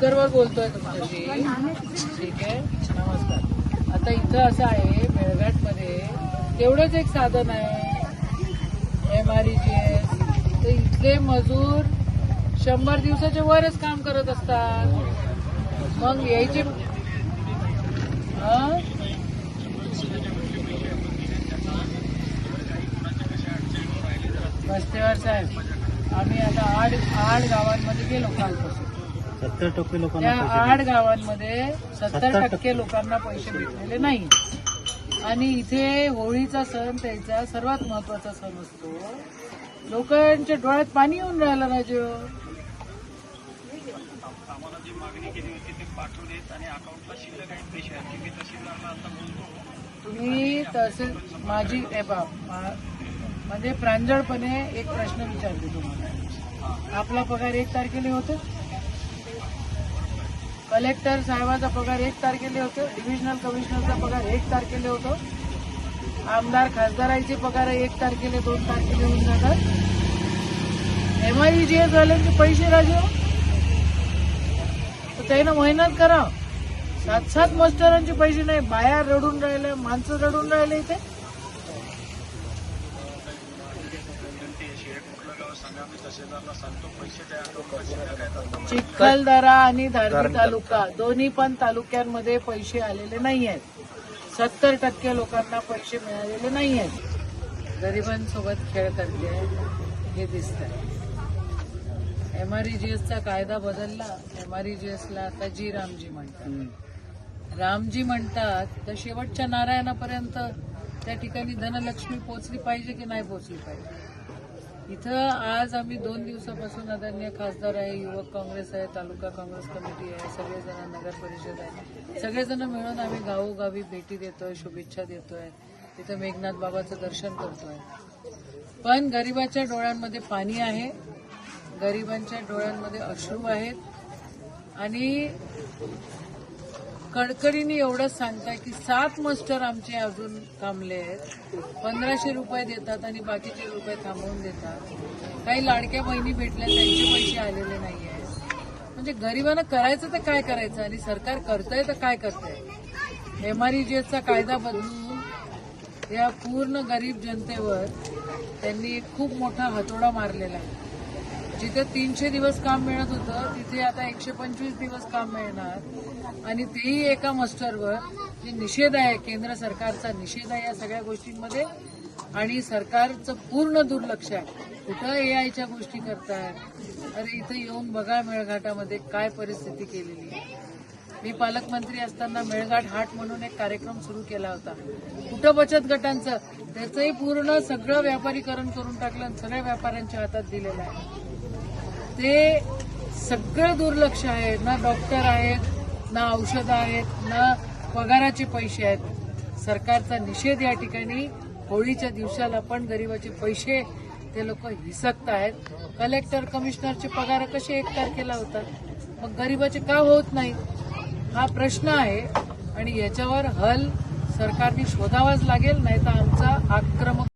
स्पीकरवर बोलतोय तुमच्याशी. ठीक आहे, नमस्कार. आता इथं असं आहे, मेळघाटमध्ये तेवढंच एक साधन आहे MREGS. तर इथले मजूर 100 दिवसाच्या वरच काम करत असतात. मग यायचे रस्त्यावर साहेब, आम्ही आता आठ गावांमध्ये गेलो कालपासून. 70% त्या लोकांना 8 गावांमध्ये 70% लोकांना पैसे भेटलेले नाही. आणि इथे होळीचा सण त्याचा सर्वात महत्वाचा सण असतो. लोकांच्या डोळ्यात पाणी येऊन राहिलं राजू. आम्हाला जी मागणी केली होती ते पाठवलेत आणि अकाउंटला शिल्लक आहेत पैसे आहेत. मी तहसीलदारला आता बोलतो. तुम्ही तहसील माझी म्हणजे प्रांजळपणे एक प्रश्न विचारते तुम्हाला. आपला पगार 1 तारखेला होतो. कलेक्टर साहेबाचा पगार 1 तारखेला होतो. डिव्हिजनल कमिशनरचा पगार 1 तारखेला होतो. आमदार खासदारांचे पगार 1 तारखेला 2 तारखेला होऊन जातात. MREGS वाल्यांचे पैसे राजू, तर त्यानं मेहनत करा. 7 मास्टरांचे पैसे नाही. बाया रडून राहिले, माणसं रडून राहिले इथे. चिखलदरा आणि धारणी तालुका दोन्ही पण तालुक्यांमध्ये पैसे आलेले नाही आहेत. 70% लोकांना पैसे मिळालेले नाही आहेत. गरिबांसोबत खेळ करते हे दिसतंय. MREGSचा कायदा बदलला. MREGSला आता जी रामजी म्हणतात. रामजी म्हणतात तर शेवटच्या नारायणापर्यंत त्या ठिकाणी धनलक्ष्मी पोहोचली पाहिजे की नाही पोहोचली पाहिजे. इथं आज आम्ही 2 दिवसापासून आदरणीय खासदार आहे, युवक काँग्रेस आहे, तालुका काँग्रेस कमिटी आहे, सगळेजण नगर परिषद आहे, सगळेजण मिळून आम्ही गावोगावी भेटी देतोय, शुभेच्छा देतोय, तिथं मेघनाथ बाबाचं दर्शन करतोय. पण गरिबाच्या डोळ्यांमध्ये पाणी आहे, गरिबांच्या डोळ्यांमध्ये अश्रू आहेत. आणि कडकडीने एवढंच सांगताय की 7 मास्टर आमचे अजून थांबले आहेत. 1500 रुपये देतात आणि बाकीचे रुपये थांबवून देतात. काही लाडक्या बहिणी भेटल्या, त्यांचे पैसे आलेले नाही आहेत. म्हणजे गरिबांना करायचं तर काय करायचं आणि सरकार करतंय तर काय करतंय. MREGSचा कायदा बदलून या पूर्ण गरीब जनतेवर त्यांनी एक खूप मोठा हातोडा मारलेला आहे. जिथे 300 दिवस काम मिळत होतं तिथे आता 125 दिवस काम मिळणार. आणि तेही एका मास्टरवर. जे निषेध आहे, केंद्र सरकारचा निषेध आहे या सगळ्या गोष्टींमध्ये. आणि सरकारचं पूर्ण दुर्लक्ष आहे. कुठं AIच्या गोष्टी करतायत. अरे इथं येऊन बघा मेळघाटामध्ये काय परिस्थिती केलेली आहे. मी पालकमंत्री असताना मेळघाट हाट म्हणून एक कार्यक्रम सुरू केला होता. कुठं बचत गटांचं, त्याचंही पूर्ण सगळं व्यापारीकरण करून टाकलं आणि सगळ्या व्यापाऱ्यांच्या हातात दिलेलं आहे. ते सगळं दुर्लक्ष आहे. ना डॉक्टर आहेत, ना औषधं आहेत, ना पगाराचे पैसे आहेत. सरकारचा निषेध या ठिकाणी. होळीच्या दिवसाला पण गरिबाचे पैसे ते लोक हिसकत आहेत. कलेक्टर कमिशनरचे पगार कसे 1 तारखेला होतात, मग गरिबाचे का होत नाही हा प्रश्न आहे. आणि याच्यावर हल सरकारने शोधावाच लागेल, नाही तर आमचा आक्रमक